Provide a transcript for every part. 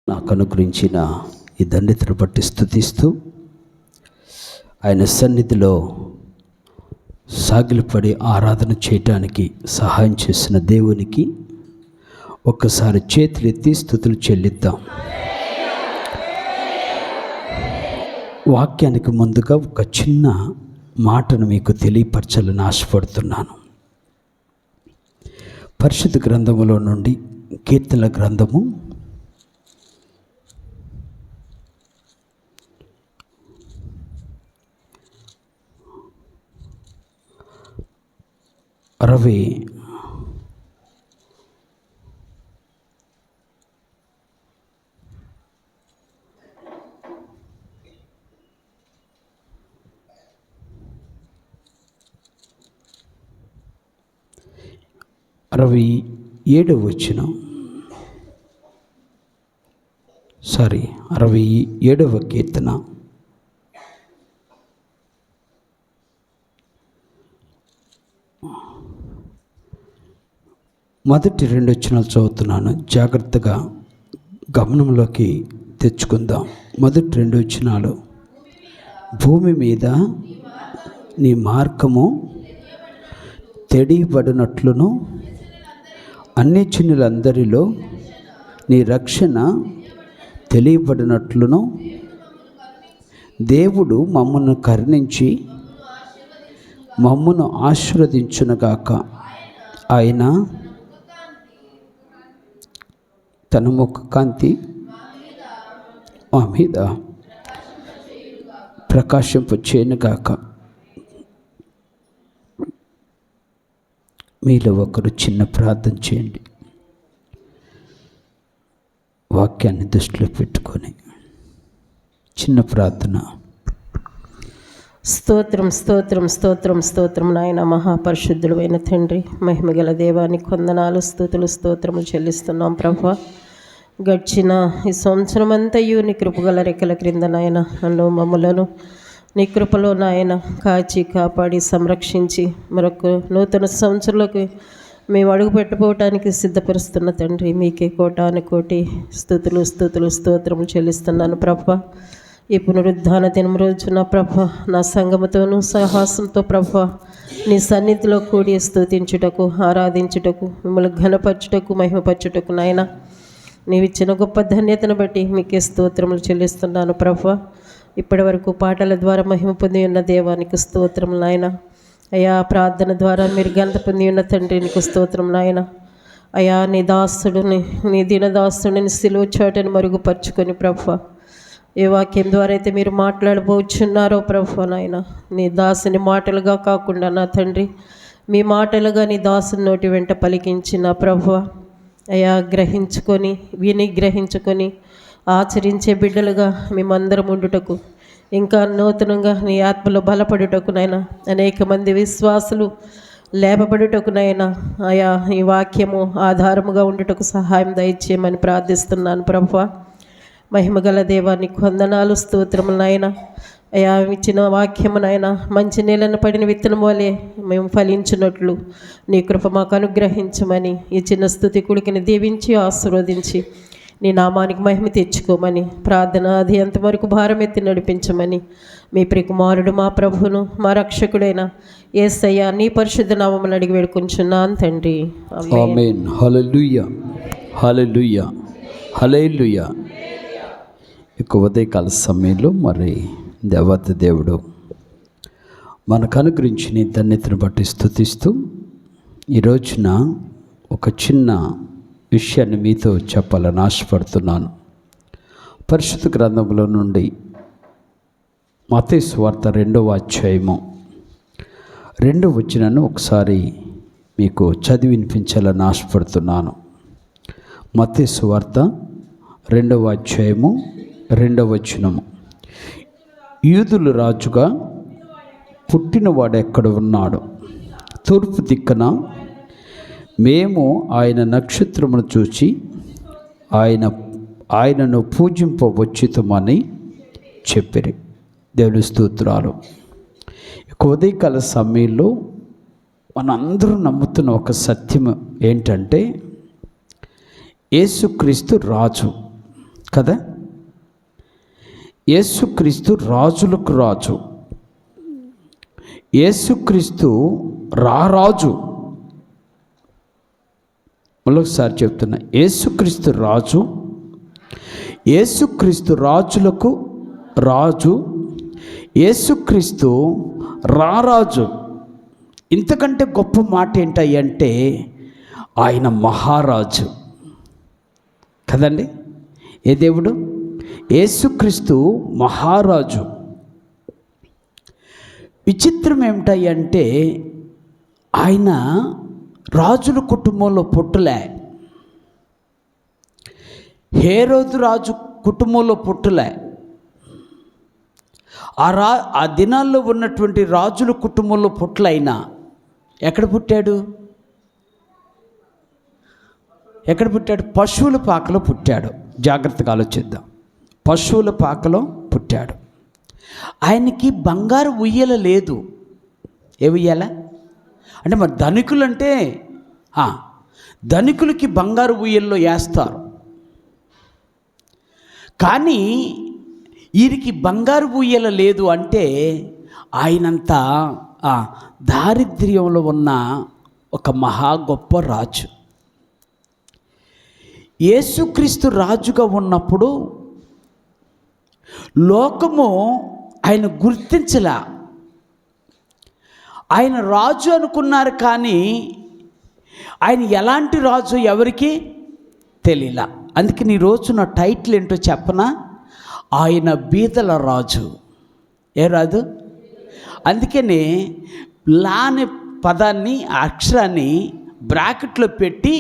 నాకు అనుగ్రహించిన ఈ ధన్యతను బట్టి స్తుతిస్తూ ఆయన సన్నిధిలో సాగిలపడి ఆరాధన చేయటానికి సహాయం చేసిన దేవునికి ఒక్కసారి చేతులెత్తి స్తుతులు చెల్లిద్దాం. వాక్యానికి ముందుగా ఒక చిన్న మాటను మీకు తెలియపరచాలని ఆశపడుతున్నాను. పరిశుద్ధ గ్రంథములో నుండి కీర్తనల గ్రంథము 60 67వ వచనం, 67వ కీర్తన మొదటి 2 వచనాలు చదువుతున్నాను. జాగ్రత్తగా గమనంలోకి తెచ్చుకుందాం. మొదటి 2 వచనాలు, భూమి మీద నీ మార్గము తెలియబడినట్లును అన్యజనులందరిలో నీ రక్షణ తెలియబడినట్లును దేవుడు మమ్మను కరుణించి మమ్మను ఆశీర్వదించునుగాక. ఆయన తన ముఖ కాంతి మా మీద ప్రకాశింపచేయునుగాక. మీలో ఒకరు చిన్న ప్రార్థన చేయండి. వాక్యాన్ని దృష్టిలో పెట్టుకొని చిన్న ప్రార్థన. స్తోత్రం స్తోత్రం స్తోత్రం స్తోత్రం నాయన, మహాపరిశుద్ధుడు అయిన తండ్రి, మహిమగల దేవానికి వందనాలు, స్తుతులు, స్తోత్రము చెల్లిస్తున్నాం ప్రభా. గడిచిన ఈ సంవత్సరం అంతయు నీ కృపగల రెక్కల క్రింద నాయన నన్ను మమ్ములను నీ కృపలో నాయన కాచి కాపాడి సంరక్షించి మరొక నూతన సంవత్సరంలోకి మేము అడుగు పెట్టబోవటానికి సిద్ధపరుస్తున్న తండ్రి, మీకే కోటానుకోటి స్తుతులు స్తుతులు స్తోత్రము చెల్లిస్తున్నాను ప్రభా. ఈ పునరుద్ధాన దినం రోజున ప్రభా నా సంగముతోనూ సహాసంతో ప్రభా నీ సన్నిధిలో కూడి స్తుతించుటకు, ఆరాధించుటకు, మిమ్మల్ని ఘనపరచుటకు, మహిమపరచుటకు నాయన నీవిచ్చిన గొప్ప ధన్యతను బట్టి మీకే స్తోత్రములు చెల్లిస్తున్నాను ప్రభా. ఇప్పటి వరకు పాటల ద్వారా మహిమ పొంది ఉన్న దేవానికి స్తోత్రములు నాయన. అయా ప్రార్థన ద్వారా మీరు ఘనత పొంది ఉన్న తండ్రి నీకు స్తోత్రం నాయన. అయా నీ దాసుడిని, నీ దీనదాసుడిని సిలువ చాటుని మరుగుపరుచుకొని ప్రభా ఏ వాక్యం ద్వారా అయితే మీరు మాట్లాడబోచున్నారో ప్రభా నాయన, నీ దాసుని మాటలుగా కాకుండా నా తండ్రి మీ మాటలుగా నీ దాసుని నోటి వెంట పలికించిన ప్రభా అయా గ్రహించుకొని విని గ్రహించుకొని ఆచరించే బిడ్డలుగా మేమందరం ఉండుటకు, ఇంకా నూతనంగా నీ ఆత్మలో బలపడుటకు నాయన, అనేక మంది విశ్వాసులు లేపబడుటకు నాయన ఆయా ఈ వాక్యము ఆధారముగా ఉండుటకు సహాయం దయచేయమని ప్రార్థిస్తున్నాను ప్రభా. మహిమగల దేవానికి వందనాలు, స్తోత్రములు నాయన. అయా ఇచ్చిన వాక్యము నాయన మంచి నీళ్ళను పడిన విత్తనం వలె మేము ఫలించినట్లు నీ కృప మాకు అనుగ్రహించమని, ఈ చిన్న స్తుతి కుడికిని దీవించి ఆశీర్వదించి నీ నామానికి మహిమ తెచ్చుకోమని, ప్రార్థన అది ఎంతవరకు భారం ఎత్తి నడిపించమని మీ ప్రియకుమారుడు మా ప్రభువును మా రక్షకుడైన యేసయ్య నీ పరిశుద్ధ నామమును అడిగి వేడుకుంటున్నాను తండ్రి. ఆమేన్. హల్లెలూయా, హల్లెలూయా, హల్లెలూయా. ఇక ఉదయకాల సమయంలో మరి దేవత దేవుడు మనకు అనుగ్రహించిన ధన్యతను బట్టి స్తుతిస్తూ ఈ రోజున ఒక చిన్న విషయాన్ని మీతో చెప్పాలని ఆశపడుతున్నాను. పరిశుద్ధ గ్రంథంలో నుండి మత్తయి సువార్త 2వ అధ్యాయము 2వ వచనాన్ని ఒకసారి మీకు చదివి వినిపించాలని ఆశపడుతున్నాను. మత్తయి సువార్త 2వ అధ్యాయము 2వ వచనము, యూదుల రాజుగా పుట్టినవాడు ఎక్కడ ఉన్నాడు? తూర్పు దిక్కున మేము ఆయన నక్షత్రమును చూచి ఆయనను పూజింపవచ్చుతామని చెప్పిరి. దేవుని స్తోత్రాలు. ఉదయకాల సమయంలో మనందరూ నమ్ముతున్న ఒక సత్యం ఏంటంటే యేసుక్రీస్తు రాజు, కదా. యేసుక్రీస్తు రాజులకు రాజు, యేసుక్రీస్తు రారాజు. మరొకసారి చెప్తున్నా, యేసుక్రీస్తు రాజు, యేసుక్రీస్తు రాజులకు రాజు, యేసుక్రీస్తు రారాజు. ఇంతకంటే గొప్ప మాట ఏంటంటే ఆయన మహారాజు కదండి. ఏ దేవుడు? యేసుక్రీస్తు మహారాజు. విచిత్రం ఏమిటంటే ఆయన రాజుల కుటుంబంలో పుట్టలే, హేరోదు రాజు కుటుంబంలో పుట్టలే. ఆ దినాల్లో ఉన్నటువంటి రాజుల కుటుంబంలో పుట్టలైనా ఎక్కడ పుట్టాడు? ఎక్కడ పుట్టాడు? పశువుల పాకలో పుట్టాడు. జాగ్రత్తగా ఆలోచిద్దాం. పశువుల పాకలో పుట్టాడు. ఆయనకి బంగారు ఉయ్యల లేదు. ఏ ఉయ్యాల అంటే మరి ధనికులు అంటే ధనికులకి బంగారు ఉయ్యల్లో వేస్తారు, కానీ వీరికి బంగారు ఉయ్యల లేదు. అంటే ఆయనంతా దారిద్ర్యంలో ఉన్న ఒక మహా గొప్ప రాజు. యేసుక్రీస్తు రాజుగా ఉన్నప్పుడు లోకము ఆయన గుర్తించలా. ఆయన రాజు అనుకున్నారు, కానీ ఆయన ఎలాంటి రాజు ఎవరికి తెలియలా. అందుకని ఈరోజు నా టైటిల్ ఏంటో చెప్పనా? ఆయన బీదల రాజు. ఏ రాజు? అందుకని లా అనే పదాన్ని, అక్షరాన్ని బ్రాకెట్లో పెట్టి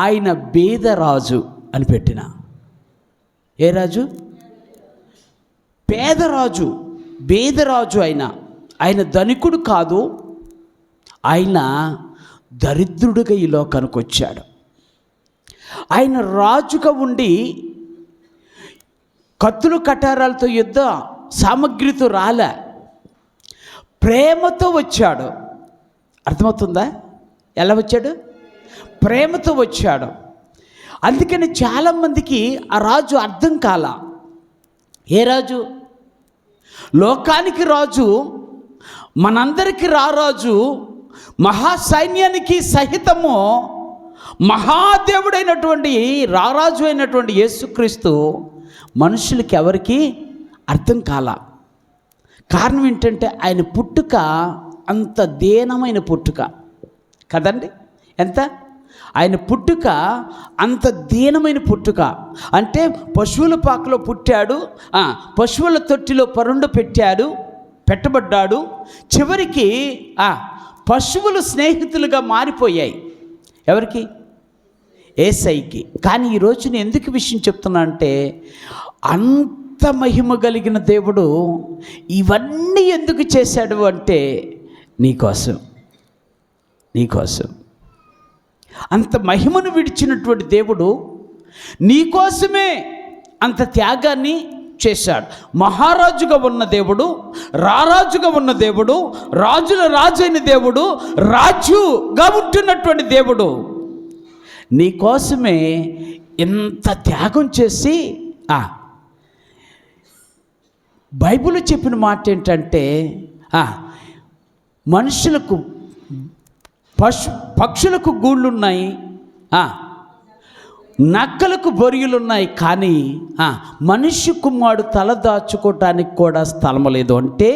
ఆయన బీదరాజు అని పెట్టిన. ఏ రాజు? పేదరాజు, బీదరాజు. ఆయన ధనికుడు కాదు, ఆయన దరిద్రుడిగా ఈ లోకానికి వచ్చాడు. ఆయన రాజుగా ఉండి కత్తులు కటారాలతో యుద్ధ సామగ్రితో రాలే, ప్రేమతో వచ్చాడు. అర్థమవుతుందా? ఎలా వచ్చాడు? ప్రేమతో వచ్చాడు. అందుకని చాలామందికి ఆ రాజు అర్థం కాల. ఏ రాజు? లోకానికి రాజు, మనందరికీ రారాజు, మహాసైన్యానికి సహితము మహాదేవుడైనటువంటి రారాజు అయినటువంటి యేసుక్రీస్తు మనుషులకి ఎవరికి అర్థం కాల. కారణం ఏంటంటే ఆయన పుట్టుక అంత దీనమైన పుట్టుక కదండి. ఎంత? ఆయన పుట్టుక అంత దీనమైన పుట్టుక. అంటే పశువుల పాకలో పుట్టాడు, పశువుల తొట్టిలో పరుండ పెట్టబడ్డాడు. చివరికి పశువులు స్నేహితులుగా మారిపోయాయి. ఎవరికి? యేసయ్యకి. కానీ ఈరోజు నేను ఎందుకు విషయం చెప్తున్నా అంటే, అంత మహిమ కలిగిన దేవుడు ఇవన్నీ ఎందుకు చేశాడు అంటే నీకోసం. అంత మహిమను విడిచినటువంటి దేవుడు నీకోసమే అంత త్యాగాన్ని చేశాడు. మహారాజుగా ఉన్న దేవుడు, రారాజుగా ఉన్న దేవుడు, రాజుల రాజు అయిన దేవుడు, రాజుగా ఉంటున్నటువంటి దేవుడు నీకోసమే ఎంత త్యాగం చేసి బైబిల్ చెప్పిన మాట ఏంటంటే, మనుషులకు పక్షులకు గూళ్ళున్నాయి, నక్కలకు బొరియలున్నాయి, కానీ మనిషి కుమారుడు తల దాచుకోవటానికి కూడా స్థలం లేదు. అంటే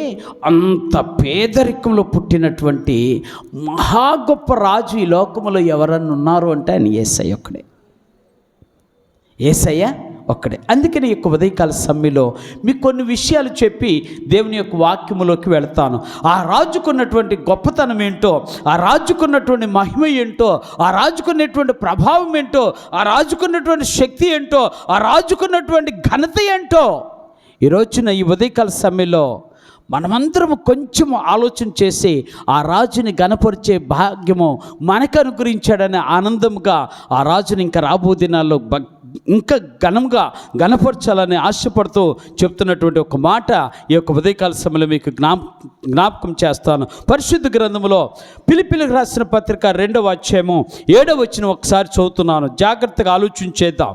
అంత పేదరికంలో పుట్టినటువంటి మహా గొప్ప రాజు ఈ లోకంలో ఎవరన్నా ఉన్నారు అంటే ఆయన యేసయ్య ఒక్కడే. యేసయ్య ఒక్కడే. అందుకని ఈ యొక్క ఉదయకాల సమ్మెలో మీకు కొన్ని విషయాలు చెప్పి దేవుని యొక్క వాక్యములోకి వెళతాను. ఆ రాజుకున్నటువంటి గొప్పతనం ఏంటో, ఆ రాజుకున్నటువంటి మహిమ ఏంటో, ఆ రాజుకున్నటువంటి ప్రభావం ఏంటో, ఆ రాజుకున్నటువంటి శక్తి ఏంటో, ఆ రాజుకున్నటువంటి ఘనత ఏంటో ఈరోజున ఈ ఉదయకాల సమ్మెలో మనమందరం కొంచెం ఆలోచన చేసి ఆ రాజుని గణపరిచే భాగ్యము మనకు అనుగ్రహించాడనే ఆనందంగా ఆ రాజుని ఇంకా రాబో దినాల్లో ఇంకా ఘనంగా గణపరచాలని ఆశపడుతూ చెప్తున్నటువంటి ఒక మాట ఈ యొక్క ఉదయకాల సమయంలో మీకు జ్ఞాపకం చేస్తాను. పరిశుద్ధ గ్రంథంలో ఫిలిప్పీయులకు రాసిన పత్రిక 2వ అధ్యాయము 7వ వచనం ఒకసారి చదువుతున్నాను. జాగ్రత్తగా ఆలోచించేద్దాం.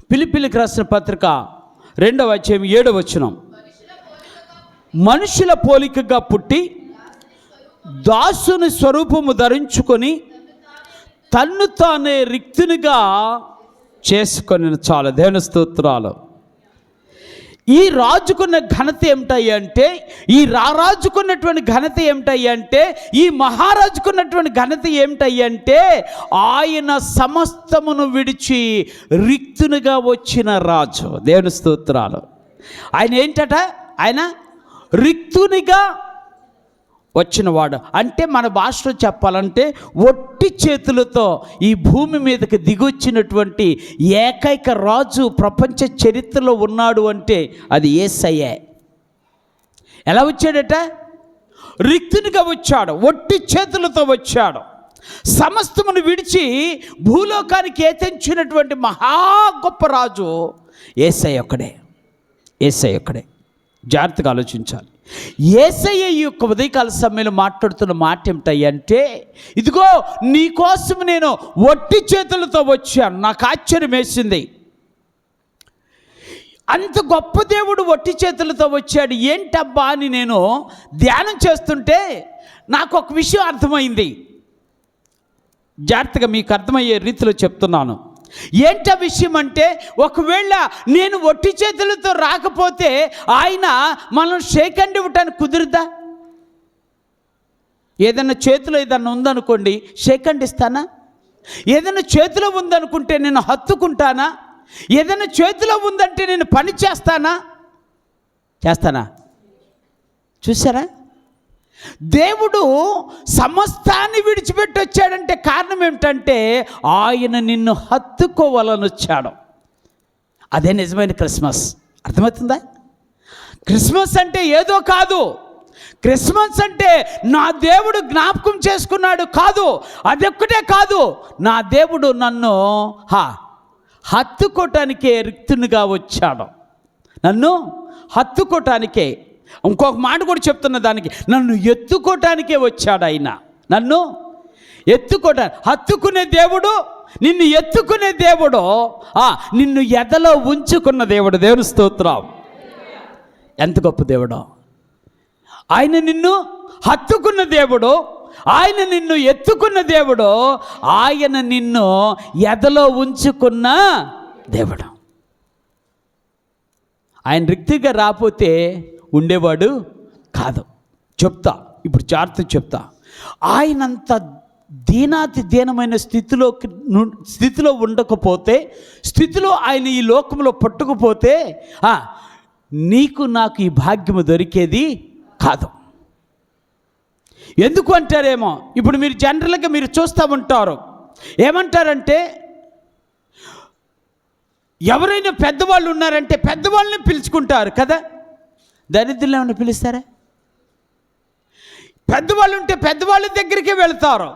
ఫిలిప్పీయులకు రాసిన పత్రిక 2వ అధ్యాయం 7వ వచనం. మనుషుల పోలికగా పుట్టి దాసుని స్వరూపము ధరించుకొని తన్ను తానే రిక్తునిగా చేసుకొని. చాలా దేవుని స్తోత్రాలు. ఈ రాజుకున్న ఘనత ఏమిటయ్యా అంటే, ఈ రాజుకున్నటువంటి ఘనత ఏమిటయ్యా అంటే, ఈ మహారాజుకున్నటువంటి ఘనత ఏమిటయ్యా అంటే, ఆయన సమస్తమును విడిచి రిక్తునిగా వచ్చిన రాజు. దేవుని స్తోత్రాలు. ఆయన ఏంటట? ఆయన రిక్తునిగా వచ్చినవాడు. అంటే మన భాషలో చెప్పాలంటే ఒట్టి చేతులతో ఈ భూమి మీదకి దిగొచ్చినటువంటి ఏకైక రాజు ప్రపంచ చరిత్రలో ఉన్నాడు అంటే అది యేసయ్యే. ఎలా వచ్చాడట? రిక్తునిగా వచ్చాడు, ఒట్టి చేతులతో వచ్చాడు. సమస్తమును విడిచి భూలోకానికి ఏతించినటువంటి మహా గొప్ప రాజు యేసయ్య ఒక్కడే. యేసయ్య ఒక్కడే. జాగ్రత్తగా ఆలోచించాలి. యేసయ్య ఈ యొక్క ఉదయకాల సమయంలో మాట్లాడుతున్న మాట ఏమిటంటే, ఇదిగో నీకోసం నేను ఒట్టి చేతులతో వచ్చాను. నాకు ఆశ్చర్యం వేసింది. అంత గొప్ప దేవుడు ఒట్టి చేతులతో వచ్చాడు ఏంటబ్బా అని నేను ధ్యానం చేస్తుంటే నాకు ఒక విషయం అర్థమైంది. జాగ్రత్తగా మీకు అర్థమయ్యే రీతిలో చెప్తున్నాను. ఏంట విషయం అంటే, ఒకవేళ నేను ఒట్టి చేతులతో రాకపోతే ఆయన మనం షేక్ హ్యాండ్ ఇవ్వటానికి కుదురుదా? ఏదన్నా చేతిలో ఏదన్నా ఉందనుకోండి, షేక్ హ్యాండ్ ఇస్తానా? ఏదైనా చేతిలో ఉందనుకుంటే నేను హత్తుకుంటానా? ఏదైనా చేతిలో ఉందంటే నేను పని చేస్తానా? చూసారా? దేవుడు సమస్తాన్ని విడిచిపెట్టి వచ్చాడంటే కారణం ఏమిటంటే ఆయన నిన్ను హత్తుకోవాలని వచ్చాడు. అదే నిజమైన క్రిస్మస్. అర్థమవుతుందా? క్రిస్మస్ అంటే ఏదో కాదు. క్రిస్మస్ అంటే నా దేవుడు జ్ఞాపకం చేసుకున్నాడు కాదు. అదొక్కటే కాదు, నా దేవుడు నన్ను హత్తుకోవటానికే రిక్తునిగా వచ్చాడు. నన్ను హత్తుకోవటానికే. ఇంకొక మాట కూడా చెప్తున్న దానికి, నన్ను ఎత్తుకోవటానికే వచ్చాడు ఆయన. నన్ను హత్తుకునే దేవుడు, నిన్ను ఎత్తుకునే దేవుడు, నిన్ను ఎదలో ఉంచుకున్న దేవుడు. దేవుని స్తోత్రం. ఎంత గొప్ప దేవుడో! ఆయన నిన్ను హత్తుకున్న దేవుడు, ఆయన నిన్ను ఎత్తుకున్న దేవుడు, ఆయన నిన్ను ఎదలో ఉంచుకున్న దేవుడు. ఆయన రిక్తిగా రాకపోతే ఉండేవాడు కాదు. ఇప్పుడు జాగ్రత్త చెప్తా. ఆయనంత దీనాతి దీనమైన స్థితిలో ఉండకపోతే, స్థితిలో ఆయన ఈ లోకంలో పట్టుకుపోతే నీకు నాకు ఈ భాగ్యము దొరికేది కాదు. ఎందుకు అంటారేమో, ఇప్పుడు మీరు జనరల్గా మీరు చూస్తూ ఉంటారు. ఏమంటారంటే, ఎవరైనా పెద్దవాళ్ళు ఉన్నారంటే పెద్దవాళ్ళని పిలుచుకుంటారు కదా. దరిద్రులు ఏమైనా పిలుస్తారా? పెద్దవాళ్ళు ఉంటే పెద్దవాళ్ళ దగ్గరికి వెళ్తారు.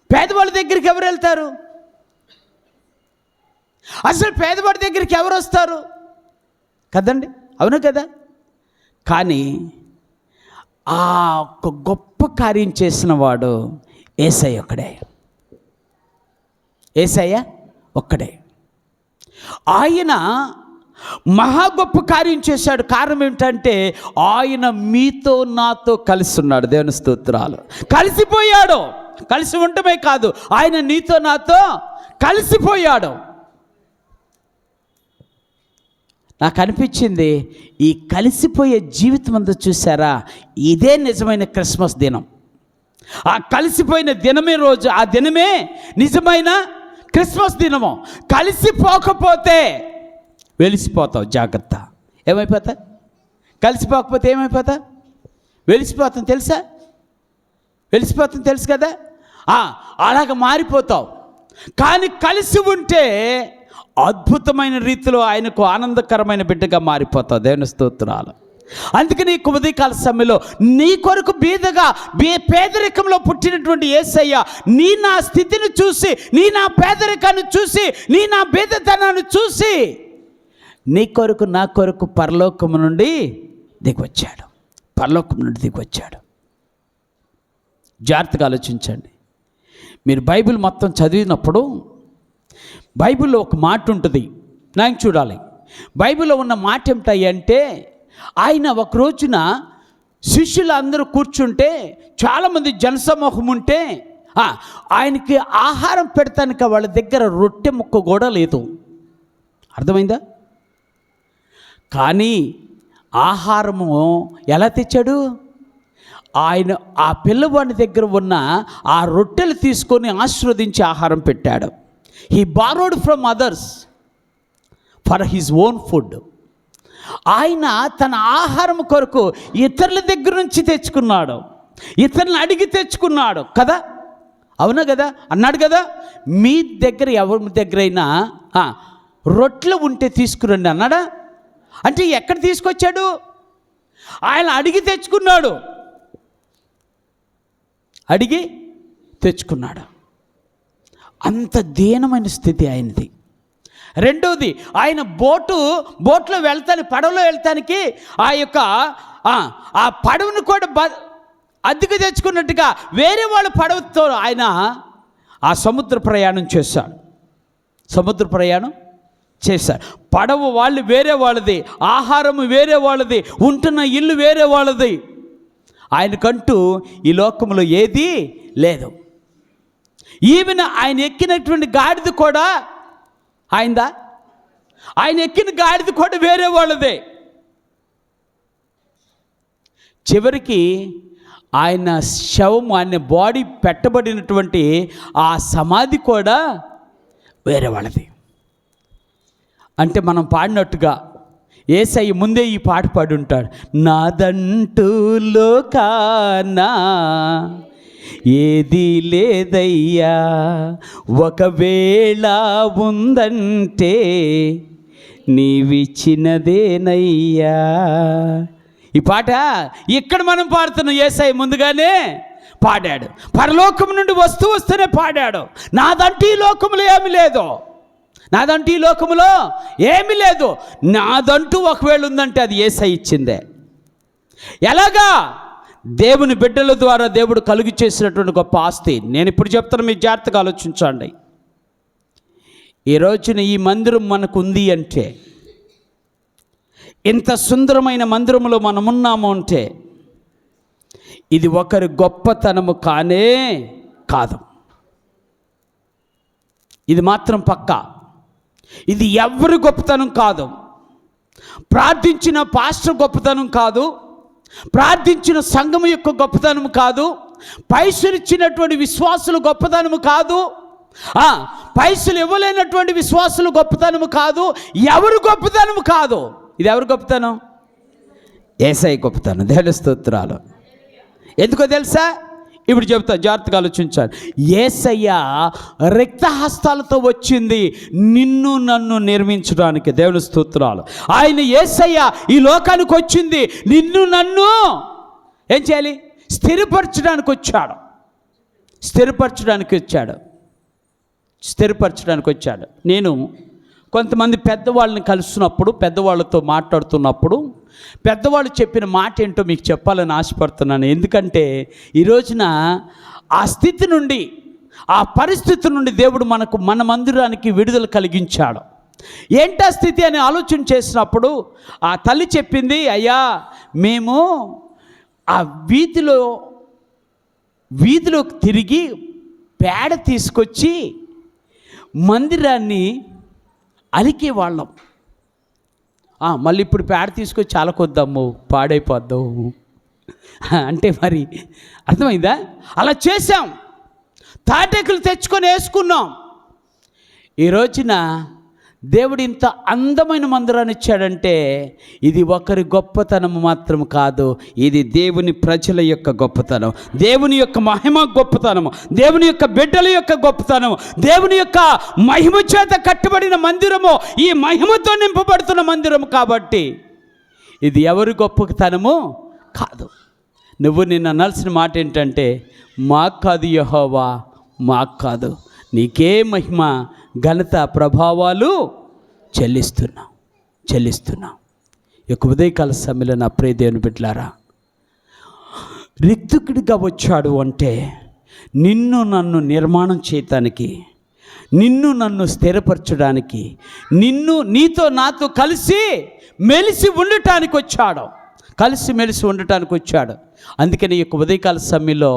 పేదవాళ్ళ దగ్గరికి ఎవరు వెళ్తారు? అసలు పేదవాడి దగ్గరికి ఎవరు వస్తారు కదండి? అవును కదా. కానీ ఆ ఒక గొప్ప కార్యం చేసిన వాడు యేసయ్య ఒక్కడే. యేసయ్య ఒక్కడే. ఆయన మహా గొప్ప కార్యం చేశాడు. కారణం ఏమిటంటే ఆయన మీతో నాతో కలిసి ఉన్నాడు. దేవుని స్తోత్రాలు. కలిసిపోయాడు. కలిసి ఉండటమే కాదు, ఆయన నీతో నాతో కలిసిపోయాడు. నాకు అనిపించింది, ఈ కలిసిపోయే జీవితం అంతా చూసారా, ఇదే నిజమైన క్రిస్మస్ దినం. ఆ కలిసిపోయిన దినమే రోజు, ఆ దినమే నిజమైన క్రిస్మస్ దినము. కలిసిపోకపోతే వెలిసిపోతావు. జాగ్రత్త. ఏమైపోతా? కలిసిపోకపోతే ఏమైపోతా? వెలిసిపోతాం. తెలుసా? వెలిసిపోతాం తెలుసు కదా. అలాగ మారిపోతావు. కానీ కలిసి ఉంటే అద్భుతమైన రీతిలో ఆయనకు ఆనందకరమైన బిడ్డగా మారిపోతావు. దేవుని స్తోత్రాలు. అందుకని ఈ ఉదయకాల సమయంలో నీ కొరకు బీదగా పేదరికంలో పుట్టినటువంటి యేసయ్య నీ నా స్థితిని చూసి, నీ నా పేదరికాన్ని చూసి, నీ నా బీదతనాన్ని చూసి నీ కొరకు నా కొరకు పరలోకము నుండి దిగొచ్చాడు. పరలోకం నుండి దిగొచ్చాడు. జాగ్రత్తగా ఆలోచించండి. మీరు బైబిల్ మొత్తం చదివినప్పుడు బైబిల్లో ఒక మాట ఉంటుంది, నాకు చూడాలి. బైబిల్లో ఉన్న మాట ఏమిటంటే, ఆయన ఒక రోజున శిష్యులు అందరూ కూర్చుంటే, చాలామంది జనసమూహం ఉంటే, ఆయనకి ఆహారం పెడతానికి వాళ్ళ దగ్గర రొట్టె ముక్క కూడా లేదు. అర్థమైందా? కానీ ఆహారము ఎలా తెచ్చాడు? ఆయన ఆ పిల్లవాడి దగ్గర ఉన్న ఆ రొట్టెలు తీసుకొని ఆశీర్వదించి ఆహారం పెట్టాడు. He borrowed from others for his own food. ఆయన తన ఆహారం కొరకు ఇతరుల దగ్గర నుంచి తెచ్చుకున్నాడు, ఇతరులను అడిగి తెచ్చుకున్నాడు కదా. అవునా కదా? అన్నాడు కదా, మీ దగ్గర ఎవరి దగ్గరైనా రొట్టెలు ఉంటే తీసుకురండి అన్నాడా? అంటే ఎక్కడ తీసుకొచ్చాడు? ఆయన అడిగి తెచ్చుకున్నాడు, అడిగి తెచ్చుకున్నాడు. అంత దీనమైన స్థితి ఆయనది. రెండోది, ఆయన బోట్లో వెళ్తాను, పడవలో వెళ్తానికి ఆ పడవను కూడా అద్దెకు తెచ్చుకున్నట్టుగా వేరే వాళ్ళ పడవతో ఆయన ఆ సముద్ర ప్రయాణం చేశాడు. సముద్ర ప్రయాణం చేశారు. పడవ వాళ్ళు వేరే వాళ్ళది, ఆహారము వేరే వాళ్ళది, ఉంటున్న ఇల్లు వేరే వాళ్ళది. ఆయనకంటూ ఈ లోకంలో ఏదీ లేదు. ఈవెన్ ఆయన ఎక్కినటువంటి గాడిద కూడా ఆయనదా? ఆయన ఎక్కిన గాడిద కూడా వేరే వాళ్ళదే. చివరికి ఆయన శవము, ఆయన బాడీ పెట్టబడినటువంటి ఆ సమాధి కూడా వేరే వాళ్ళది. అంటే మనం పాడినట్టుగా యేసయ్య ముందే ఈ పాట పాడి ఉంటాడు. నాదంటూ లోకానా ఏది లేదయ్యా, ఒకవేళ ఉందంటే నీవిచ్చినదేనయ్యా. ఈ పాట ఇక్కడ మనం పాడుతున్నాం. యేసయ్య ముందుగానే పాడాడు, పరలోకం నుండి వస్తూనే పాడాడు. నాదంటూ ఈ లోకములో ఏమి లేదు, నాదంటూ ఈ లోకములో ఏమీ లేదు. నాదంటూ ఒకవేళ ఉందంటే అది యేసయ్య ఇచ్చిందే. ఎలాగా? దేవుని బిడ్డల ద్వారా దేవుడు కలుగు చేసినటువంటి గొప్ప ఆస్తి. నేను ఇప్పుడు చెప్తాను, మీరు జాగ్రత్తగా ఆలోచించండి. ఈ రోజున ఈ మందిరం మనకు ఉంది అంటే, ఇంత సుందరమైన మందిరంలో మనం ఉన్నాము అంటే, ఇది ఒకరి గొప్పతనము కానే కాదు. ఇది మాత్రం పక్కా. ఇది ఎవరి గొప్పతనం కాదు. ప్రార్థించిన పాస్టర్ గొప్పతనం కాదు, ప్రార్థించిన సంఘం యొక్క గొప్పతనం కాదు, పైసలు ఇచ్చినటువంటి విశ్వాసులు గొప్పతనము కాదు, పైసలు ఇవ్వలేనటువంటి విశ్వాసులు గొప్పతనము కాదు, ఎవరు గొప్పతనము కాదు. ఇది ఎవరు గొప్పతనం? యేసయ్య గొప్పతనం. దేవుని స్తోత్రాలు. ఎందుకో తెలుసా? ఇప్పుడు చెప్తా, జాగ్రత్తగా ఆలోచించాలి. యేసయ్య రిక్తహస్తాలతో వచ్చింది నిన్ను నన్ను నిర్మించడానికి. దేవుని స్తోత్రాలు. ఆయన యేసయ్య ఈ లోకానికి వచ్చింది నిన్ను నన్ను ఏం చేయాలి? స్థిరపరచడానికి వచ్చాడు. స్థిరపరచడానికి వచ్చాడు. నేను కొంతమంది పెద్దవాళ్ళని కలుస్తున్నప్పుడు, పెద్దవాళ్ళతో మాట్లాడుతున్నప్పుడు, పెద్దవాళ్ళు చెప్పిన మాట ఏంటో మీకు చెప్పాలని ఆశపడుతున్నాను. ఎందుకంటే ఈ రోజున ఆ స్థితి నుండి, ఆ పరిస్థితి నుండి దేవుడు మనకు, మన మందిరానికి విడుదల కలిగించాడు. ఏంటా స్థితి అని ఆలోచన చేసినప్పుడు ఆ తల్లి చెప్పింది, అయ్యా మేము ఆ వీధిలోకి తిరిగి పేడ తీసుకొచ్చి మందిరాన్ని అలికేవాళ్ళం. మళ్ళీ ఇప్పుడు పేడ తీసుకొచ్చి అలకొద్దాము, పాడైపోద్దాము అంటే మరి అర్థమైందా? అలా చేసాం. తాటెకులు తెచ్చుకొని వేసుకున్నాం. ఈ రోజున దేవుడు ఇంత అందమైన మందిరాన్ని ఇచ్చాడంటే ఇది ఒకరి గొప్పతనం మాత్రం కాదు, ఇది దేవుని ప్రజల యొక్క గొప్పతనం, దేవుని యొక్క మహిమ గొప్పతనము, దేవుని యొక్క బిడ్డల యొక్క గొప్పతనము, దేవుని యొక్క మహిమ చేత కట్టబడిన మందిరము, ఈ మహిమతో నింపబడుతున్న మందిరము. కాబట్టి ఇది ఎవరి గొప్పతనము కాదు. నువ్వు నిన్న అనాల్సిన మాట ఏంటంటే, మాకు కాదు యెహోవా, మాకు కాదు, నీకే మహిమ ఘనత ప్రభావాలు చెల్లిస్తున్నాం. ఈ ఉదయకాల సమయంలో నా ప్రియ దేవుని బిడ్డలారా, రిక్తుకుడిగా వచ్చాడు అంటే నిన్ను నన్ను నిర్మాణం చేయటానికి, నిన్ను నన్ను స్థిరపరచడానికి, నీతో నాతో కలిసి మెలిసి ఉండటానికి వచ్చాడు. కలిసి మెలిసి ఉండటానికి వచ్చాడు. అందుకని ఈ యొక్క ఉదయకాల సమయంలో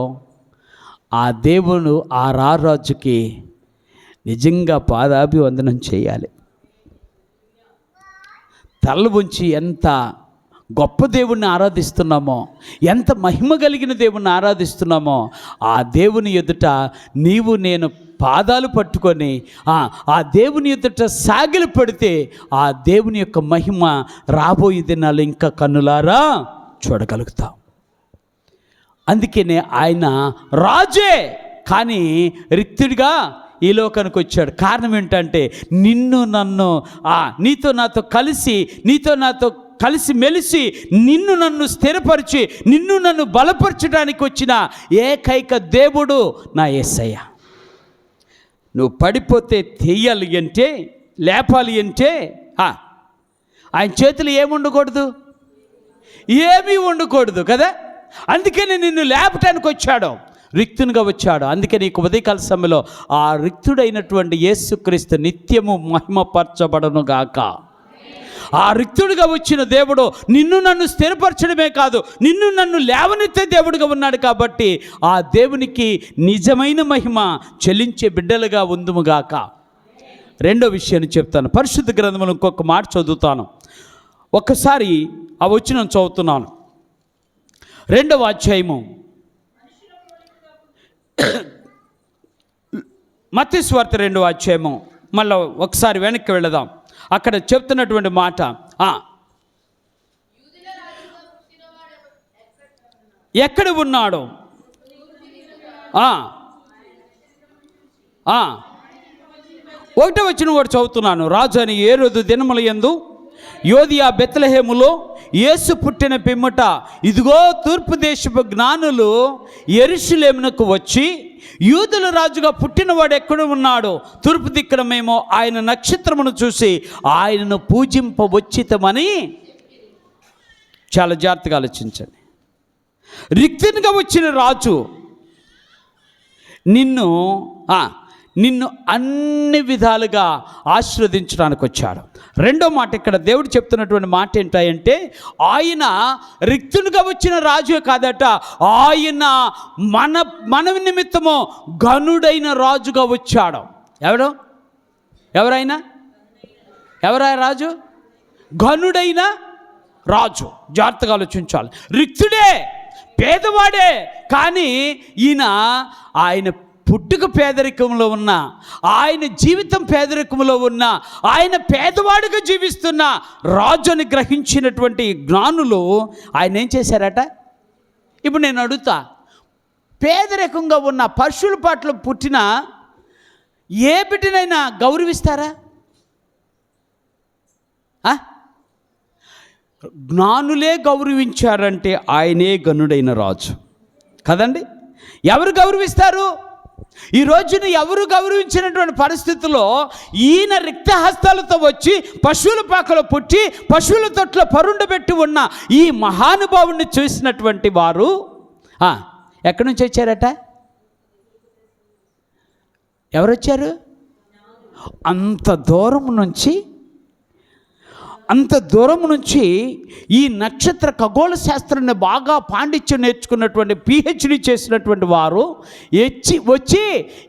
ఆ దేవుడు ఆ రాజుకి నిజంగా పాదాభివందనం చేయాలి. తల ఉంచి ఎంత గొప్ప దేవుణ్ణి ఆరాధిస్తున్నామో, ఎంత మహిమ కలిగిన దేవుణ్ణి ఆరాధిస్తున్నామో, ఆ దేవుని ఎదుట నీవు నేను పాదాలు పట్టుకొని ఆ దేవుని ఎదుట సాగిలి పడితే ఆ దేవుని యొక్క మహిమ రాబోయే దినాలు ఇంకా కన్నులారా చూడగలుగుతాం. అందుకనే ఆయన రాజే కానీ రిక్తుడిగా ఈ లోకానికి వచ్చాడు. కారణం ఏంటంటే నీతో నాతో కలిసి మెలిసి నిన్ను నన్ను స్థిరపరిచి నిన్ను నన్ను బలపరచడానికి వచ్చిన ఏకైక దేవుడు నా యేసయ్య. నువ్వు పడిపోతే తీయాలి అంటే, లేపాలి అంటే ఆయన చేతులు ఏముండకూడదు, ఏమీ ఉండకూడదు కదా. అందుకని నిన్ను లేపటానికి వచ్చాడు, రిక్తునిగా వచ్చాడు. అందుకే నీకు ఉదయకాల సమయంలో ఆ రిక్తుడైనటువంటి యేసుక్రీస్తు నిత్యము మహిమపరచబడను గాక. ఆ రిక్తుడిగా వచ్చిన దేవుడు నిన్ను నన్ను స్థిరపరచడమే కాదు, నిన్ను నన్ను లేవనెత్తే దేవుడిగా ఉన్నాడు. కాబట్టి ఆ దేవునికి నిజమైన మహిమ చెల్లించే బిడ్డలుగా ఉందుముగాక. రెండో విషయాన్ని చెప్తాను. పరిశుద్ధ గ్రంథంలో ఇంకొక మాట చదువుతాను. ఒక్కసారి ఆ వచనం చదువుతున్నాను. 2వ అధ్యాయము మత్తయి సువార్త 2వ అధ్యాయము. మళ్ళీ ఒకసారి వెనక్కి వెళదాం. అక్కడ చెప్తున్నటువంటి మాట, ఎక్కడ ఉన్నాడు? 1వ వచనం కూడా చదువుతున్నాను. రాజు అని హేరోదు దినముల యందు యోదియా బెత్లెహేములో యేసు పుట్టిన పిమ్మట ఇదిగో తూర్పు దేశపు జ్ఞానులు యెరూషలేమునకు వచ్చి, యూదుల రాజుగా పుట్టినవాడు ఎక్కడ ఉన్నాడో తూర్పు దిక్కున మేము ఆయన నక్షత్రమును చూసి ఆయనను పూజింపవచ్చితమని. చాలా జాగ్రత్తగా ఆలోచించండి. రిక్తునిగా వచ్చిన రాజు నిన్ను అన్ని విధాలుగా ఆశీర్వదించడానికి వచ్చాడు. రెండో మాట ఇక్కడ దేవుడు చెప్తున్నటువంటి మాట ఏంటంటే, ఆయన రిక్తునిగా వచ్చిన రాజు కాదట, ఆయన మన నిమిత్తము ఘనుడైన రాజుగా వచ్చాడు. ఎవరైనా రాజు? ఘనుడైన రాజు. జాగ్రత్తగా ఆలోచించాలి. రిక్తుడే, పేదవాడే, కానీ ఆయన పుట్టుక పేదరికంలో ఉన్న, ఆయన జీవితం పేదరికంలో ఉన్న, ఆయన పేదవాడిగా జీవిస్తున్న రాజుని గ్రహించినటువంటి జ్ఞానులు ఆయన ఏం చేశారట? ఇప్పుడు నేను అడుగుతా, పేదరికంగా ఉన్న పశువుల పాటలో పుట్టిన ఏ బిడ్డనైనా గౌరవిస్తారా? జ్ఞానులే గౌరవించారంటే ఆయనే గనుడైన రాజు కదండి. ఎవరు గౌరవిస్తారు? ఈ రోజున ఎవరు గౌరవించినటువంటి పరిస్థితుల్లో ఈయన రిక్తహస్తాలతో వచ్చి పశువుల పాకలో పుట్టి పశువుల తొట్లో పరుండబెట్టి ఉన్న ఈ మహానుభావుని చూసినటువంటి వారు ఎక్కడి నుంచి వచ్చారట? ఎవరు వచ్చారు? అంత దూరం నుంచి ఈ నక్షత్ర ఖగోళ శాస్త్రాన్ని బాగా పాండిత్యం నేర్చుకున్నటువంటి పిహెచ్డి చేసినటువంటి వారు వచ్చి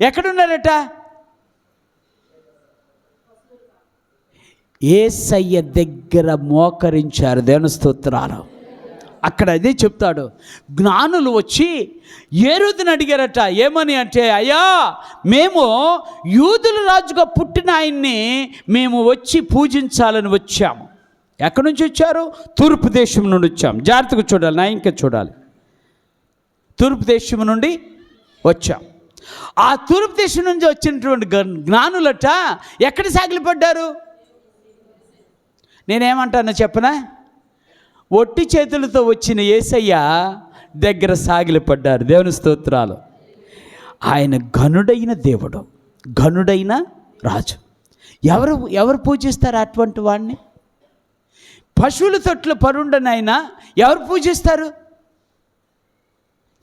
ఎక్కడున్నారట? యేసయ్య దగ్గర మోకరించారు. దేవుని స్తోత్రాలు. అక్కడ అదే చెప్తాడు. జ్ఞానులు వచ్చి హేరోదుని అడిగారట. ఏమని అంటే, అయ్యా, మేము యూదుల రాజుగా పుట్టిన ఆయన్ని మేము వచ్చి పూజించాలని వచ్చాము. ఎక్కడి నుంచి వచ్చారు? తూర్పు దేశం నుండి వచ్చాము. జాగ్రత్తగా చూడాలి, నా ఇంకా చూడాలి. తూర్పు దేశం నుండి వచ్చాం. ఆ తూర్పు దేశం నుంచి వచ్చినటువంటి జ్ఞానులట ఎక్కడ సాగిలిపడ్డారు? నేనేమంటానో చెప్పనా? ఒట్టి చేతులతో వచ్చిన యేసయ్య దగ్గర సాగిలిపడ్డారు. దేవుని స్తోత్రాలు. ఆయన ఘనుడైన దేవుడు, ఘనుడైన రాజు. ఎవరు పూజిస్తారు అటువంటి వాడిని? పశువుల తొట్లు పరుండనైనా ఎవరు పూజిస్తారు?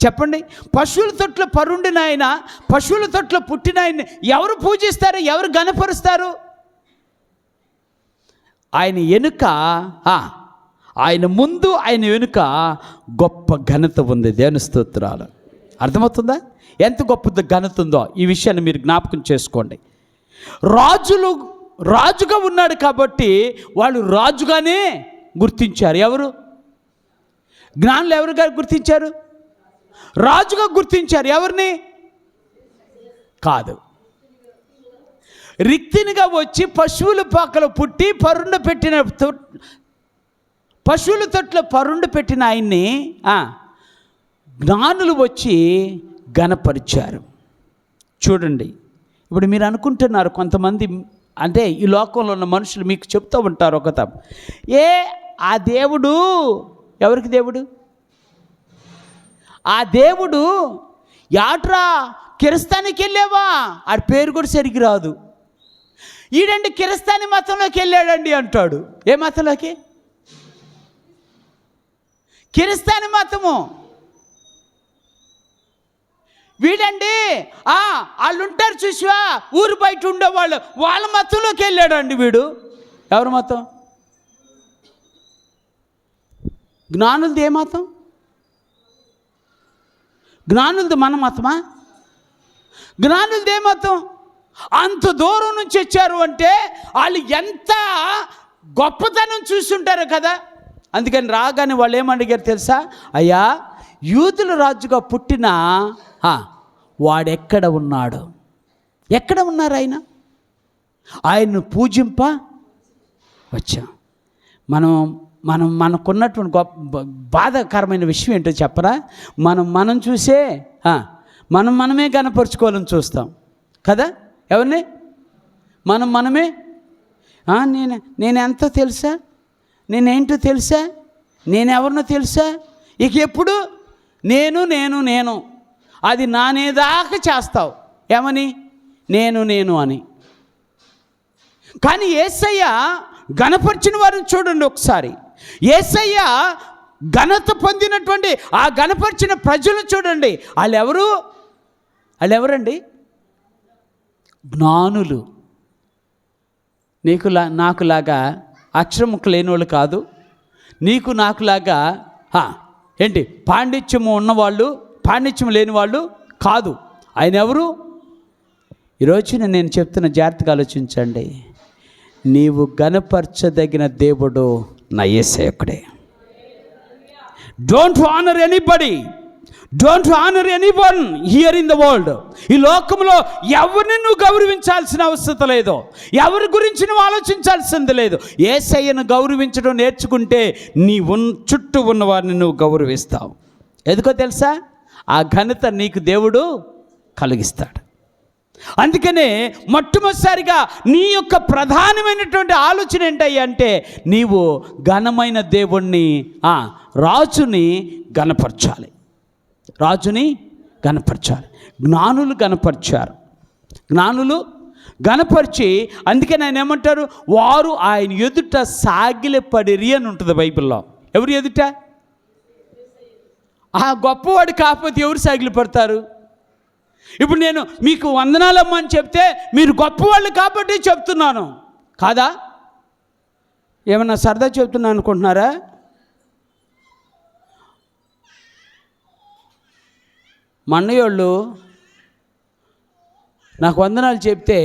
చెప్పండి. పశువుల తొట్లో పరుండిన ఆయన, పశువుల తొట్లో పుట్టిన ఆయన ఎవరు పూజిస్తారు, ఎవరు గణపరుస్తారు? ఆయన వెనుక, ఆయన ముందు, ఆయన వెనుక గొప్ప ఘనత ఉంది. దేవుని స్తోత్రాలు. అర్థమవుతుందా ఎంత గొప్ప ఘనత ఉందో? ఈ విషయాన్ని మీరు జ్ఞాపకం చేసుకోండి. రాజుగా ఉన్నాడు కాబట్టి వాళ్ళు రాజుగానే గుర్తించారు. ఎవరు? జ్ఞానులు ఎవరుగా గుర్తించారు? రాజుగా గుర్తించారు. ఎవరిని కాదు. రిక్తినిగా వచ్చి పశువుల పాకలో పుట్టి పశువుల తొట్లో పరుండు పెట్టిన ఆయన్ని జ్ఞానులు వచ్చి గణపరిచారు. చూడండి, ఇప్పుడు మీరు అనుకుంటున్నారు కొంతమంది, అంటే ఈ లోకంలో ఉన్న మనుషులు మీకు చెప్తూ ఉంటారు ఒక తప్ప, ఆ దేవుడు ఎవరికి దేవుడు? ఆ దేవుడు యాట్రా కిరస్తానికి వెళ్ళావా, ఆ పేరు కూడా సరిగ్గా రాదు. ఈడండి కిరస్తాని మతంలోకి వెళ్ళాడండి అంటాడు. ఏ మతంలోకి? కిరస్తాని మతము. వీడండి వాళ్ళు ఉంటారు చూసివా, ఊరు బయట ఉండేవాళ్ళు, వాళ్ళ మతంలోకి వెళ్ళాడండి వీడు. ఎవరి మతం? జ్ఞానులది ఏ మతం? జ్ఞానులది మన మతమా? జ్ఞానులది ఏ మతం? అంత దూరం నుంచి వచ్చారు అంటే వాళ్ళు ఎంత గొప్పతనం చూస్తుంటారు కదా. అందుకని రాగానే వాళ్ళు ఏమడిగారు తెలుసా? అయ్యా, యూదుల రాజుగా పుట్టిన వాడెక్కడ ఉన్నాడు? ఎక్కడ ఉన్నారు ఆయన? ఆయన్ను పూజింప వచ్చాం. మనకున్నటువంటి గొప్ప బాధాకరమైన విషయం ఏంటో చెప్పరా? మనం చూసే మనమే కనపరుచుకోవాలని చూస్తాం కదా. ఎవరిని? మనమే నేనెంతో తెలుసా, నేనేంటో తెలుసా, నేనెవరినో తెలుసా. ఇక ఎప్పుడు నేను అది నానేదాకా చేస్తావు. ఏమని? నేను అని. కానీ యేసయ్య గణపరిచిన వారిని చూడండి ఒకసారి. యేసయ్య ఘనత పొందినటువంటి ఆ గణపరిచిన ప్రజలు చూడండి. వాళ్ళెవరండి? జ్ఞానులు. నాకులాగా అక్షరముకు లేని వాళ్ళు కాదు. నీకు నాకులాగా ఏంటి పాండిత్యము ఉన్నవాళ్ళు, పాండిత్యం లేని వాళ్ళు కాదు. ఆయన ఎవరు? ఈరోజున నేను చెప్తున్న జాగ్రత్తగా ఆలోచించండి. నీవు గణపరచదగిన దేవుడు నా యేసయ్య ఒక్కడే. Don't honour anybody, don't honour anyone here in the world. ఈ లోకంలో ఎవరిని నువ్వు గౌరవించాల్సిన అవసరం లేదు, ఎవరి గురించి నువ్వు ఆలోచించాల్సింది లేదు. యేసయ్యను గౌరవించడం నేర్చుకుంటే నీ చుట్టూ ఉన్న వారిని నువ్వు గౌరవిస్తావు. ఎందుకో తెలుసా? ఆ ఘనత నీకు దేవుడు కలిగిస్తాడు. అందుకనే మొట్టమొదటిసారిగా నీ యొక్క ప్రధానమైనటువంటి ఆలోచన ఏంటయ్యా అంటే, నీవు ఘనమైన దేవుణ్ణి, రాజుని గణపరచాలి. రాజుని గణపరచాలి. జ్ఞానులు గణపరిచారు. జ్ఞానులు గణపరిచి, అందుకని ఆయన ఏమంటారు? వారు ఆయన ఎదుట సాగిలపడిరి అని ఉంటుంది బైబిల్లో. ఎవరు ఎదుట? ఆ గొప్పవాడు కాకపోతే ఎవరు సాగిలపడతారు? ఇప్పుడు నేను మీకు వందనాలమ్మ అని చెప్తే మీరు గొప్పవాళ్ళు కాబట్టి చెప్తున్నాను కాదా? ఏమన్నా సరదా చెప్తున్నాను అనుకుంటున్నారా? మా అన్నయ్యోళ్ళు నాకు వందనాలు చెప్తే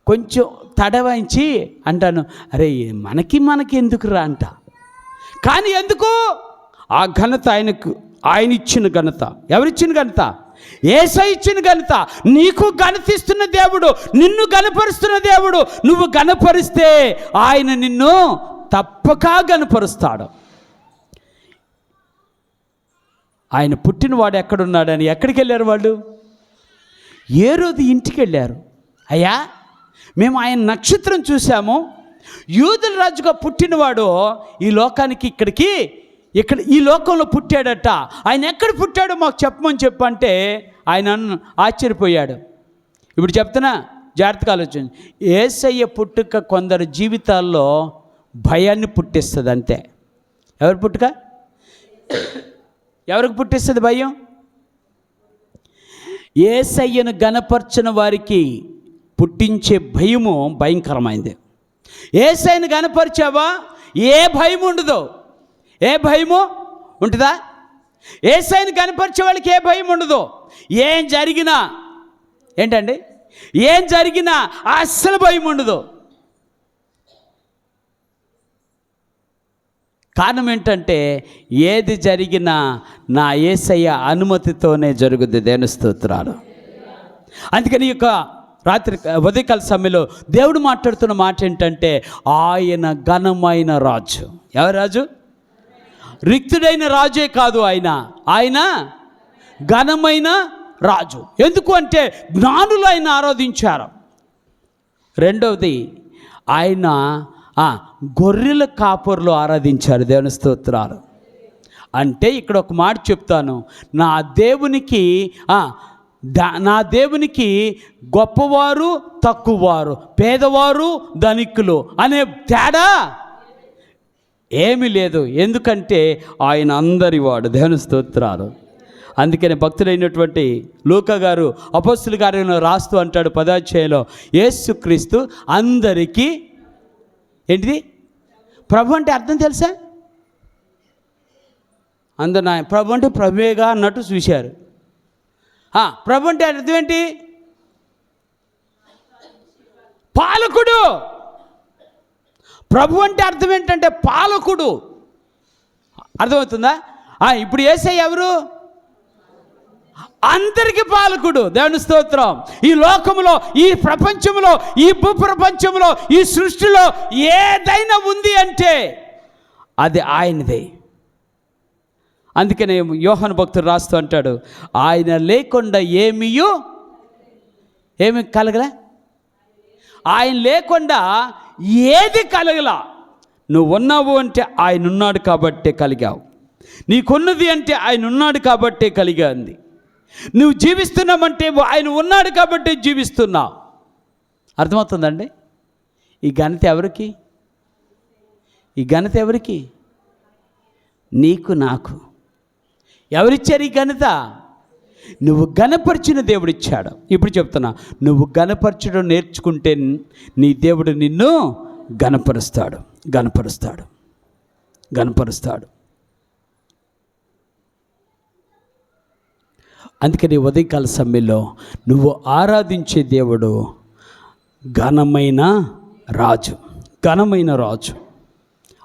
కొంచెం తడవాయించి అంటాను, అరే మనకి ఎందుకురా అంట. కానీ ఎందుకు? ఆ ఘనత ఆయన ఇచ్చిన ఘనత. ఎవరిచ్చిన ఘనత? యేసయ్య ఇచ్చిన ఘనత. నీకు ఘనతిస్తున్న దేవుడు, నిన్ను గణపరుస్తున్న దేవుడు. నువ్వు గణపరిస్తే ఆయన నిన్ను తప్పక గణపరుస్తాడు. ఆయన పుట్టినవాడు ఎక్కడున్నాడని ఎక్కడికి వెళ్ళారు వాళ్ళు? ఏ రోజు ఇంటికి వెళ్ళారు. అయ్యా, మేము ఆయన నక్షత్రం చూసాము, యూదుల రాజుగా పుట్టినవాడు ఈ లోకానికి ఇక్కడ ఈ లోకంలో పుట్టాడట. ఆయన ఎక్కడ పుట్టాడో మాకు చెప్పమని చెప్పంటే ఆయన ఆశ్చర్యపోయాడు. ఇప్పుడు చెప్తున్నా, జాగ్రత్తగా ఆలోచన. యేసయ్య పుట్టుక కొందరు జీవితాల్లో భయాన్ని పుట్టిస్తుంది అంతే. ఎవరి పుట్టుక? ఎవరికి పుట్టిస్తుంది భయం? యేసయ్యను గనపరచిన వారికి పుట్టించే భయము భయంకరమైంది. యేసయ్యను గనపరిచావా ఏ భయం ఉండదు. ఏ భయము ఉంటుందా? యేసయ్యను గనపరిచే వాళ్ళకి ఏ భయం ఉండదు. ఏం జరిగినా ఏంటండి, ఏం జరిగినా అస్సలు భయం ఉండదు. కారణం ఏంటంటే ఏది జరిగినా నా యేసయ్య అనుమతితోనే జరుగుద్ది. దేవుని స్తోత్రాలు. అందుకని ఈ యొక్క రాత్రి ఉదయకాల సమయంలో దేవుడు మాట్లాడుతున్న మాట ఏంటంటే ఆయన ఘనమైన రాజు. ఎవరు రాజు? రిక్తుడైన రాజే కాదు, ఆయన ఘనమైన రాజు. ఎందుకు అంటే జ్ఞానులు ఆయన ఆరాధించారు. రెండవది ఆయన గొర్రెల కాపరులు ఆరాధించారు. దేవుని స్తోత్రాలు. అంటే ఇక్కడ ఒక మాట చెప్తాను, నా దేవునికి గొప్పవారు తక్కువవారు, పేదవారు ధనికులు అనే తేడా ఏమీ లేదు. ఎందుకంటే ఆయన అందరివాడు. దేవుని స్తోత్రాలు. అందుకని భక్తుడైనటువంటి లూకా గారు అపోస్తలుల కార్యంలో రాస్తూ అంటాడు 10వ అధ్యాయంలో, యేసుక్రీస్తు అందరికీ ఏంటిది ప్రభు అంటే అర్థం తెలుసా? అందరు నా ప్రభు అంటే ప్రభువేగా అన్నట్టు చూశారు. ప్రభు అంటే అర్థం ఏంటి? పాలకుడు. ప్రభు అంటే అర్థం ఏంటంటే పాలకుడు. అర్థమవుతుందా? ఇప్పుడు యేసయ్య ఎవరు? అందరికీ పాలకుడు. దేవుని స్తోత్రం. ఈ లోకంలో, ఈ ప్రపంచంలో, ఈ భూప్రపంచంలో, ఈ సృష్టిలో ఏదైనా ఉంది అంటే అది ఆయనదే. అందుకనే యోహాను భక్తుడు రాస్తూ అంటాడు, ఆయన లేకుండా ఏమీ కలగలే. ఆయన లేకుండా ఏది కలగలా. నువ్వు ఉన్నావు అంటే ఆయన ఉన్నాడు కాబట్టే కలిగావు. నీకున్నది అంటే ఆయన ఉన్నాడు కాబట్టే కలిగింది. నువ్వు జీవిస్తున్నామంటే ఆయన ఉన్నాడు కాబట్టే జీవిస్తున్నావు. అర్థమవుతుందండి? ఈ ఘనత ఎవరికి? ఈ ఘనత ఎవరికి? నీకు, నాకు. ఎవరిచ్చారు ఈ ఘనత? నువ్వు ఘనపరిచిన దేవుడు ఇచ్చాడు. ఇప్పుడు చెప్తున్నా, నువ్వు ఘనపరచడం నేర్చుకుంటే నీ దేవుడు నిన్ను ఘనపరుస్తాడు. అందుకని ఉదయకాల సమయంలో నువ్వు ఆరాధించే దేవుడు ఘనమైన రాజు.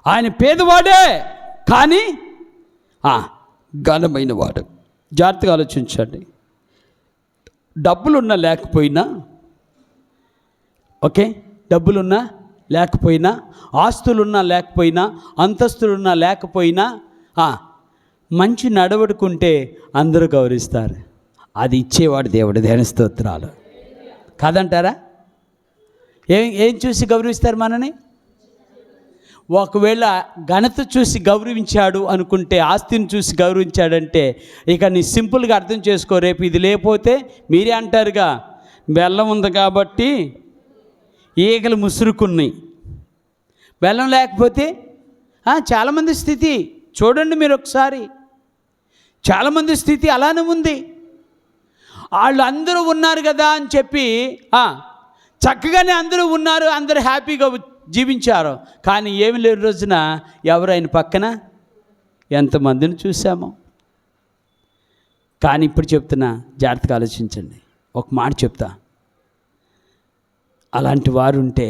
ఆయన పేదవాడే కానీ ఘనమైన వాడు. జాగ్రత్తగా ఆలోచించండి. డబ్బులున్నా లేకపోయినా, డబ్బులున్నా లేకపోయినా, ఆస్తులున్నా లేకపోయినా, అంతస్తులున్నా లేకపోయినా, మంచి నడవడుకుంటే అందరూ గౌరవిస్తారు. అది ఇచ్చేవాడు దేవుడు. దేవుని స్తోత్రాలు. కాదంటారా? ఏం చూసి గౌరవిస్తారు మనని? ఒకవేళ ఘనత చూసి గౌరవించాడు అనుకుంటే, ఆస్తిని చూసి గౌరవించాడంటే ఇక నీ సింపుల్గా అర్థం చేసుకో. రేపు ఇది లేకపోతే మీరే అంటారుగా, బెల్లం ఉంది కాబట్టి ఈగలు ముసురుకున్నాయి. బెల్లం లేకపోతే చాలామంది స్థితి చూడండి మీరు ఒకసారి. చాలామంది స్థితి అలానే ఉంది. వాళ్ళు అందరూ ఉన్నారు కదా అని చెప్పి చక్కగానే అందరూ ఉన్నారు, అందరూ హ్యాపీగా జీవించారు. కానీ ఏమి లేని రోజున ఎవరైనా పక్కన ఎంతమందిని చూసామో. కానీ ఇప్పుడు చెప్తున్నా, జాగ్రత్తగా ఆలోచించండి. ఒక మాట చెప్తా, అలాంటి వారు ఉంటే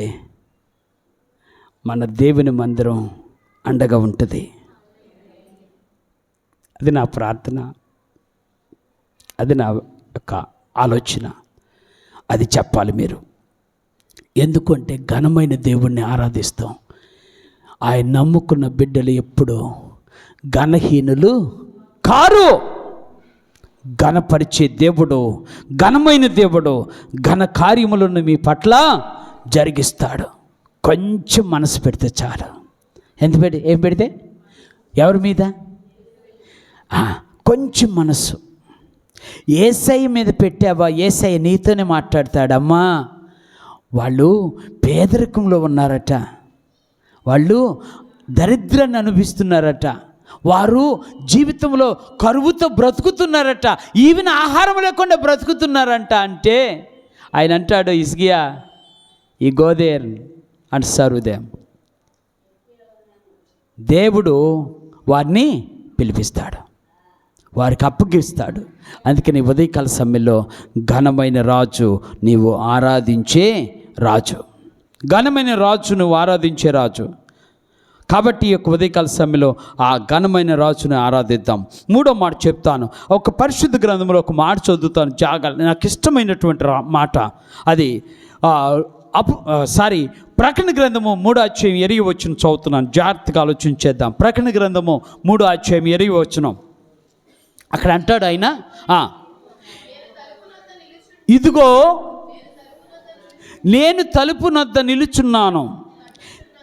మన దేవుని మందిరం అండగా ఉంటుంది. అది నా ప్రార్థన, అది నా యొక్క ఆలోచన. అది చెప్పాలి మీరు. ఎందుకంటే ఘనమైన దేవుణ్ణి ఆరాధిస్తాం. ఆయన నమ్ముకున్న బిడ్డలు ఎప్పుడూ ఘనహీనులు కారు. ఘనపరిచే దేవుడు, ఘనమైన దేవుడు ఘన కార్యములను మీ పట్ల జరిగిస్తాడు. కొంచెం మనసు పెడితే చాలు. ఏం పెడితే? ఎవరి మీద? కొంచెం మనసు. యేసయ్య మీద పెట్టావా, యేసయ్య నీతోనే మాట్లాడతాడమ్మా. వాళ్ళు పేదరికంలో ఉన్నారట, వాళ్ళు దరిద్రాన్ని అనుభవిస్తున్నారట, వారు జీవితంలో కరువుతో బ్రతుకుతున్నారట, ఈవెన్ ఆహారం లేకుండా బ్రతుకుతున్నారంట. అంటే ఆయన అంటాడు, హిజ్కియా ఈ గోదేర్ అండ్ సర్వ్ దెమ్. దేవుడు వారిని పిలిపిస్తాడు, వారికి అప్పగిస్తాడు. అందుకని ఉదయకాల సమయంలో ఘనమైన రాజు నీవు ఆరాధించే రాజు, ఘనమైన రాజు నువ్వు ఆరాధించే రాజు. కాబట్టి ఈ యొక్క ఉదయకాల సమయంలో ఆ ఘనమైన రాజుని ఆరాధిద్దాం. మూడో మాట చెప్తాను, ఒక పరిశుద్ధ గ్రంథంలో ఒక మాట చదువుతాను, జాగ్రత్త. నాకు ఇష్టమైనటువంటి మాట అది ప్రకటన గ్రంథము 3వ అధ్యాయం 8వ వచనం చదువుతున్నాను, జాగ్రత్తగా ఆలోచించేద్దాం. ప్రకటన గ్రంథము 3వ అధ్యాయం 8వ వచనం. అక్కడ అంటాడు ఆయన, ఇదిగో నేను తలుపు నద్ద నిలుచున్నాను,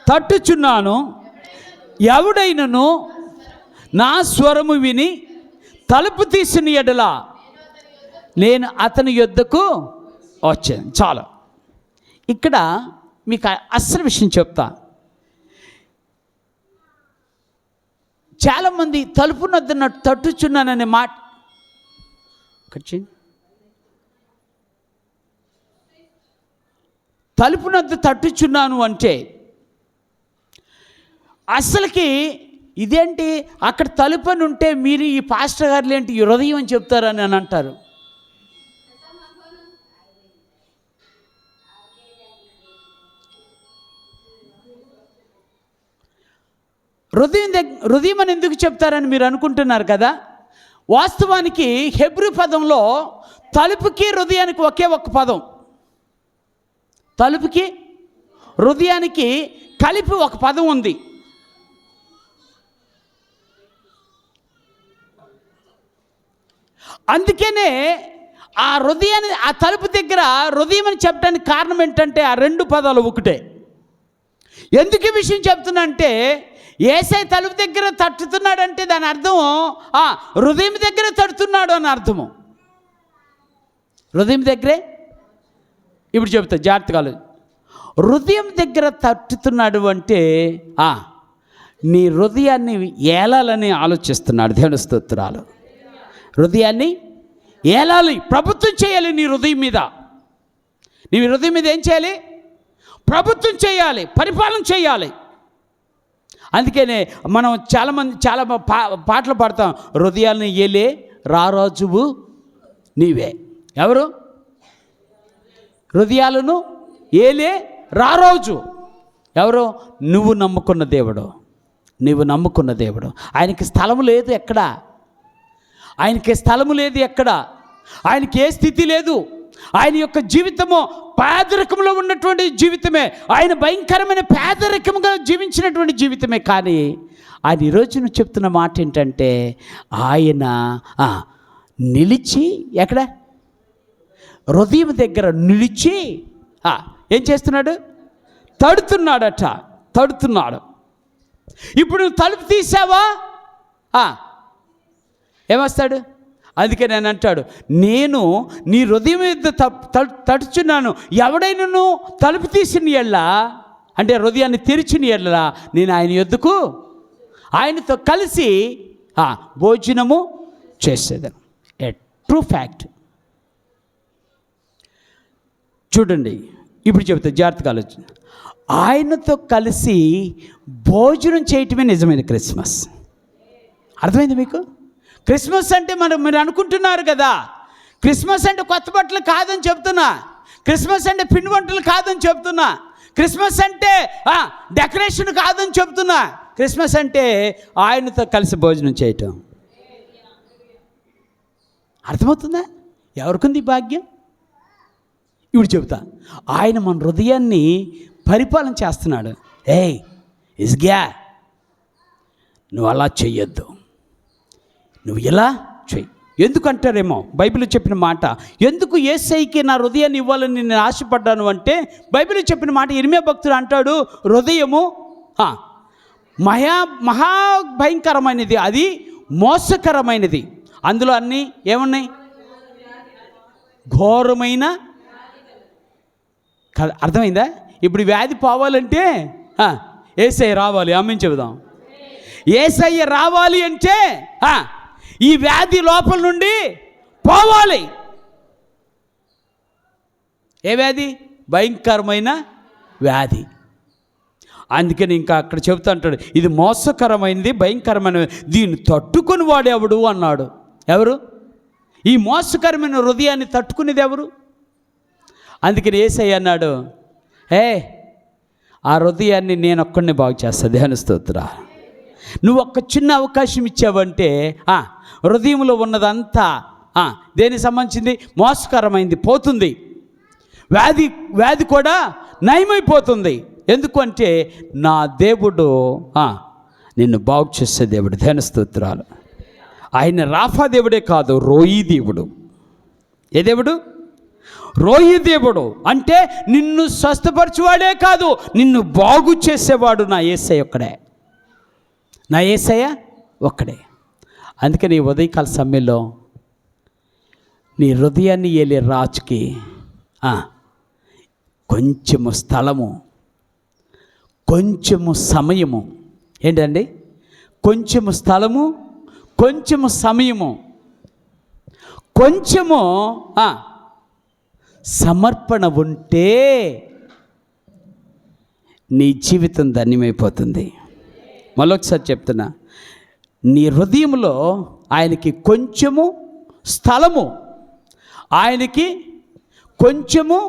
తట్టుచున్నాను, ఎవడైనను నా స్వరము విని తలుపు తీసిన ఎడల నేను అతని యొద్దకు వచ్చాను. చాలా ఇక్కడ మీకు అసలు విషయం చెప్తా. చాలామంది తలుపు నద్ద తట్టుచున్నాననే మాట తలుపు నద్ద తట్టుచున్నాను అంటే అసలుకి ఇదేంటి, అక్కడ తలుపు అని ఉంటే మీరు ఈ పాస్టర్ గారు ఏంటి హృదయం అని చెప్తారని అని అంటారు. హృదయం అని ఎందుకు చెప్తారని మీరు అనుకుంటున్నారు కదా. వాస్తవానికి హెబ్రూ పదంలో తలుపుకి హృదయానికి ఒకే ఒక్క పదం, తలుపుకి హృదయానికి కలిపి ఒక పదం ఉంది. అందుకనే ఆ హృదయాన్ని, ఆ తలుపు దగ్గర హృదయం అని చెప్పడానికి కారణం ఏంటంటే ఆ రెండు పదాలు ఒకటే. ఎందుకు ఈ విషయం చెప్తున్నా అంటే, యేసయ్య తలుపు దగ్గర తట్టుతున్నాడంటే దాని అర్థం హృదయం దగ్గర తడుతున్నాడు అని అర్థము. హృదయం దగ్గరే, ఇప్పుడు చెప్తా జాగ్రత్తగా, హృదయం దగ్గర తట్టుతున్నాడు అంటే నీ హృదయాన్ని ఏలాలని ఆలోచిస్తున్నాడు. దేవుని స్తోత్రాలు. హృదయాన్ని ఏలాలి, ప్రభుత్వం చేయాలి నీ హృదయం మీద. నీ హృదయం మీద ఏం చేయాలి? ప్రభుత్వం చేయాలి, పరిపాలన చేయాలి. అందుకనే మనం చాలా పాటలు పాడతాం, హృదయాన్ని ఏలే రారాజువు నీవే. ఎవరు? హృదయాలను ఏలే రారాజు ఎవరు? నువ్వు నమ్ముకున్న దేవుడు, నువ్వు నమ్ముకున్న దేవుడు. ఆయనకి స్థలము లేదు ఎక్కడ, ఆయనకి స్థలము లేదు ఎక్కడ, ఆయనకి ఏ స్థితి లేదు. ఆయన యొక్క జీవితము పేదరికంలో ఉన్నటువంటి జీవితమే, ఆయన భయంకరమైన పేదరికంగా జీవించినటువంటి జీవితమే. కానీ ఆయన ఈరోజు నువ్వు చెప్తున్న మాట ఏంటంటే, ఆయన నిలిచి ఎక్కడ? హృదయం దగ్గర నిలిచి ఏం చేస్తున్నాడు? తడుతున్నాడట, తడుతున్నాడు. ఇప్పుడు నువ్వు తలుపు తీసావా ఏమొస్తాడు? అందుకే నేను అంటాడు, నేను నీ హృదయం మీద తడుచున్నాను, ఎవడైనా తలుపు తీసిన ఎళ్ళ అంటే హృదయాన్ని తెరిచిన ఎళ్ళ నేను ఆయన యొద్దకు ఆయనతో కలిసి భోజనము చేసేదాను. ఏ ట్రూ ఫ్యాక్ట్. చూడండి, ఇప్పుడు చెబుతా జాగ్రత్తగా ఆలోచన. ఆయనతో కలిసి భోజనం చేయటమే నిజమైన క్రిస్మస్. అర్థమైంది మీకు? క్రిస్మస్ అంటే మీరు అనుకుంటున్నారు కదా, క్రిస్మస్ అంటే కొత్త బట్టలు కాదని చెప్తున్నా, క్రిస్మస్ అంటే పిండి వంటలు కాదని చెప్తున్నా, క్రిస్మస్ అంటే డెకరేషన్ కాదని చెప్తున్నా. క్రిస్మస్ అంటే ఆయనతో కలిసి భోజనం చేయటం. అర్థమవుతుందా? ఎవరికుంది భాగ్యం? ఇప్పుడు చెబుతా, ఆయన మన హృదయాన్ని పరిపాలన చేస్తున్నాడు. ఏయ్ హిజ్కియా, నువ్వు అలా చెయ్యొద్దు, నువ్వు ఇలా చెయ్యి. ఎందుకంటారేమో బైబిల్ చెప్పిన మాట, ఎందుకు యేసయ్యకి నా హృదయాన్ని ఇవ్వాలని నేను ఆశపడ్డాను అంటే, బైబిల్ చెప్పిన మాట ఇర్మియా భక్తుడు అంటాడు, హృదయము మహాభయంకరమైనది, అది మోసకరమైనది, అందులో అన్నీ ఏమున్నాయి? ఘోరమైన. అర్థమైందా? ఇప్పుడు వ్యాధి పోవాలంటే యేసయ్య రావాలి. ఆమేన్ చెబుదాం. యేసయ్య రావాలి అంటే ఈ వ్యాధి లోపల నుండి పోవాలి. ఏ వ్యాధి? భయంకరమైన వ్యాధి. అందుకని ఇంకా అక్కడ చెబుతా అంటాడు, ఇది మోసకరమైనది, భయంకరమైన, దీన్ని తట్టుకొని వాడెవడు అన్నాడు. ఎవరు? ఈ మోసకరమైన హృదయాన్ని తట్టుకునేది ఎవరు? అందుకని యేసయ్య అన్నాడు, ఆ హృదయాన్ని నేను ఒక్కడిని బాగు చేస్తా. దేవుని స్తోత్రం. నువ్వు ఒక్క చిన్న అవకాశం ఇచ్చావంటే హృదయంలో ఉన్నదంతా దేనికి సంబంధించింది? మోసకరమైంది పోతుంది. వ్యాధి కూడా నయమైపోతుంది. ఎందుకు అంటే నా దేవుడు నిన్ను బాగు చేసే దేవుడు. దేవుని స్తోత్రాలు. ఆయన రాఫా దేవుడే కాదు, రోయి దేవుడు. ఏ దేవుడు? రోయి దేవుడు. అంటే నిన్ను స్వస్థపరచువాడే కాదు, నిన్ను బాగు చేసేవాడు నా యేసయ్య ఒక్కడే. నా యేసయ్య ఒక్కడే. అందుకని ఈ ఉదయకాల సమయంలో నీ హృదయాన్ని ఏలే రాజుకి కొంచెము స్థలము, కొంచెము సమయము. ఏంటండి? కొంచెము స్థలము, కొంచెము సమయము, కొంచెము సమర్పణ ఉంటే నీ జీవితం ధన్యమైపోతుంది. మరొకసారి చెప్తున్నా, నీ హృదయంలో ఆయనకి కొంచెము స్థలము, ఆయనకి కొంచెము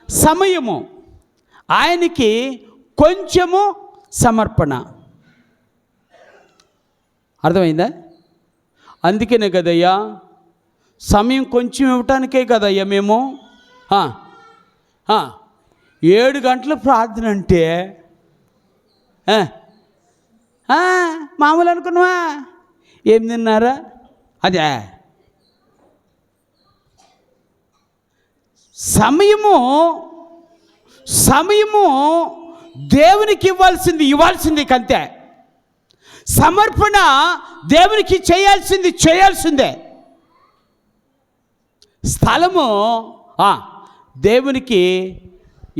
సమయము, ఆయనకి కొంచెము సమర్పణ. అర్థమైందా? అందుకనే కదయ్యా, సమయం కొంచెం ఇవ్వటానికే కదయ్యా మేము 7 గంటల ప్రార్థన అంటే మామూలు అనుకున్నావా? ఏం తిన్నారా? అదే సమయము దేవునికి ఇవ్వాల్సింది కంతే. సమర్పణ దేవునికి చేయాల్సిందే. స్థలము దేవునికి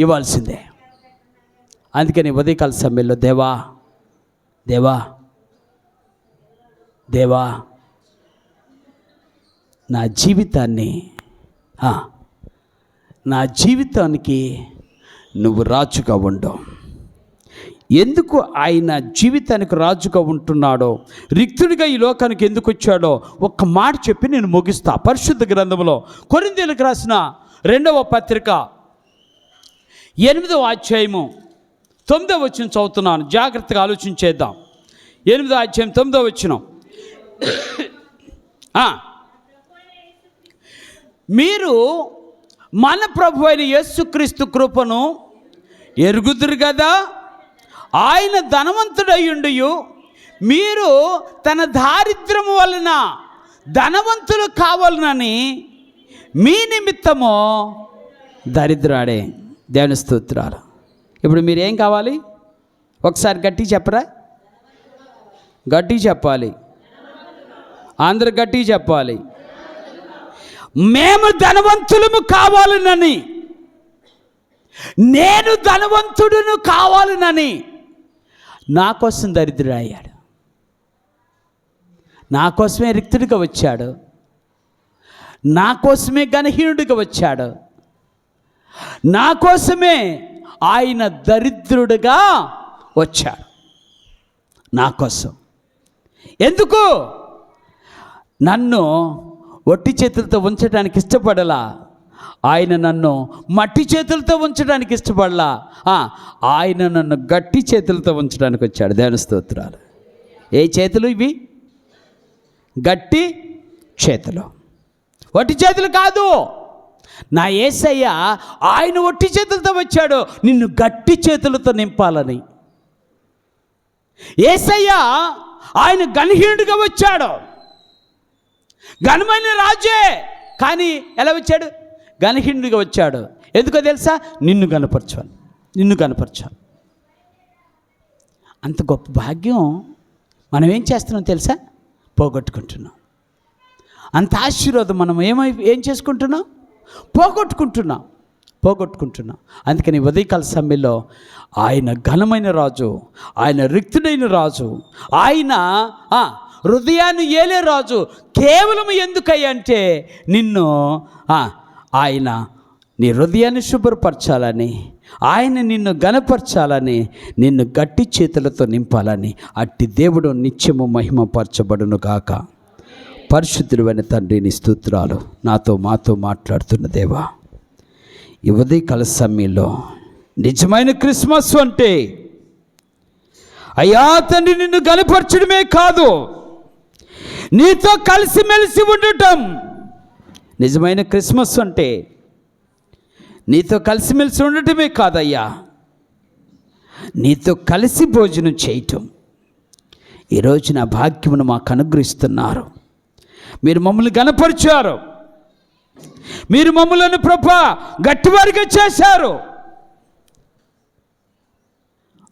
ఇవ్వాల్సిందే. అందుకని ఉదయకాల సమయంలో దేవా దేవా దేవా నా జీవితానికి నువ్వు రాజుగా ఉండు. ఎందుకు ఆయన జీవితానికి రాజుగా ఉంటున్నాడో, రిక్తుడిగా ఈ లోకానికి ఎందుకు వచ్చాడో ఒక్క మాట చెప్పి నేను ముగిస్తా. పరిశుద్ధ గ్రంథంలో కొరింథీయులకు రాసిన 2వ పత్రిక 8వ అధ్యాయము 9వ వచనం చదువుతున్నాను. జాగ్రత్తగా ఆలోచించేద్దాం. 8వ అధ్యాయం 9వ వచనం. మీరు మన ప్రభు అయిన యేసుక్రీస్తు కృపను ఎరుగుదురు కదా. ఆయన ధనవంతుడయ్యుండి మీరు తన దారిద్ర్యము వలన ధనవంతులు కావాలనని మీ నిమిత్తము దరిద్రాడే. దేవుని స్తోత్రాలు. ఇప్పుడు మీరేం కావాలి? ఒకసారి గట్టి చెప్పరా? గట్టి చెప్పాలి. అందరు గట్టి చెప్పాలి. మేము ధనవంతులము కావాలనని, నేను ధనవంతుడును కావాలనని నా కోసం దరిద్రుడు అయ్యాడు. నా కోసమే రిక్తుడిగా వచ్చాడు. నా కోసమే ఘనహీనుడిగా వచ్చాడు. నా కోసమే ఆయన దరిద్రుడిగా వచ్చాడు. నా కోసం. ఎందుకు? నన్ను ఒట్టి చేతులతో ఉంచడానికి ఇష్టపడలా. ఆయన నన్ను మట్టి చేతులతో ఉంచడానికి ఇష్టపడలా. ఆయన నన్ను గట్టి చేతులతో ఉంచడానికి వచ్చాడు. దేవుని స్తోత్రాలు. ఏ చేతులు ఇవి? గట్టి చేతులు. ఒట్టి చేతులు కాదు. నా యేసయ్య ఆయన ఒట్టి చేతులతో వచ్చాడు నిన్ను గట్టి చేతులతో నింపాలని. యేసయ్య ఆయన ఘనహీనుడిగా వచ్చాడు. ఘనమైన రాజే, కానీ ఎలా వచ్చాడు? ఘనహీనుడిగా వచ్చాడు. ఎందుకో తెలుసా? నిన్ను కనపరచాలి. అంత గొప్ప భాగ్యం మనం ఏం చేస్తున్నాం తెలుసా? పోగొట్టుకుంటున్నాం. అంత ఆశీర్వాదం మనం ఏం చేసుకుంటున్నాం? పోగొట్టుకుంటున్నాం. పోగొట్టుకుంటున్నాం. అందుకని ఉదయకాల సమయంలో ఆయన ఘనమైన రాజు, ఆయన రిక్తుడైన రాజు, ఆయన హృదయాన్ని ఏలే రాజు. కేవలం ఎందుకయ్యా అంటే నిన్ను ఆయన నీ హృదయాన్ని శుభ్రపరచాలని, ఆయన నిన్ను ఘనపరచాలని, నిన్ను గట్టి చేతులతో నింపాలని. అట్టి దేవుడు నిత్యము మహిమపరచబడును గాక. పరిశుద్ధుడైన తండ్రి నీ స్తోత్రాలు. మాతో మాట్లాడుతున్న దేవా, ఈ ఉదయకాల సమయంలో నిజమైన క్రిస్మస్ అంటే అయ్యా తండ్రి నిన్ను ఘనపరచడమే కాదు, నీతో కలిసిమెలిసి ఉండటం. నిజమైన క్రిస్మస్ అంటే నీతో కలిసిమెలిసి ఉండటమే కాదయ్యా, నీతో కలిసి భోజనం చేయటం. ఈరోజు నా భాగ్యమును మాకు అనుగ్రహిస్తున్నారు. మీరు మమ్మల్ని ఘనపరిచారు, మీరు మమ్మలను ప్రభా గట్టివారిగా చేశారు.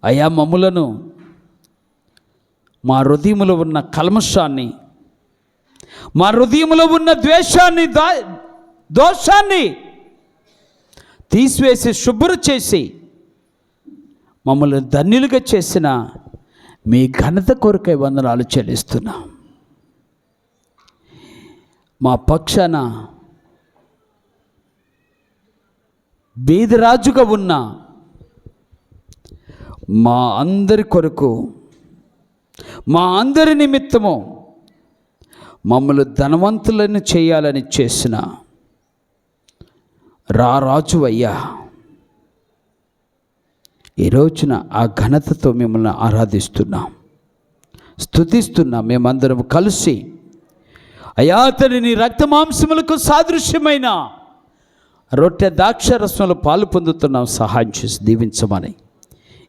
అయ్యా మమ్ములను మా హృదయములో ఉన్న కల్మషాన్ని, మా హృదయంలో ఉన్న ద్వేషాన్ని, దోషాన్ని తీసివేసి శుభ్రం చేసి మమ్మల్ని ధన్యులుగా చేసిన మీ ఘనత కొరకై వందనాలు చెల్లిస్తున్నాం. మా పక్షాన బీదరాజుగా ఉన్న మా అందరి కొరకు, మా అందరి నిమిత్తము మమ్మల్ని ధనవంతులను చేయాలని చేసిన రాజు అయ్యా, ఈ రోజున ఆ ఘనతతో మిమ్మల్ని ఆరాధిస్తున్నాం, స్తుతిస్తున్నాం. మేమందరం కలిసి అయ్యా తండ్రి నీ రక్త మాంసములకు సాదృశ్యమైన రొట్టె ద్రాక్షరసంలో పాలు పొందుతున్నాం. సహాయం చేసి దీవించమని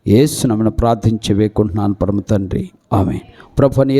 యేసు నామమున ప్రార్థించి వేడుకుంటున్నాను పరమ తండ్రి, ఆమేన్. ప్రభువైన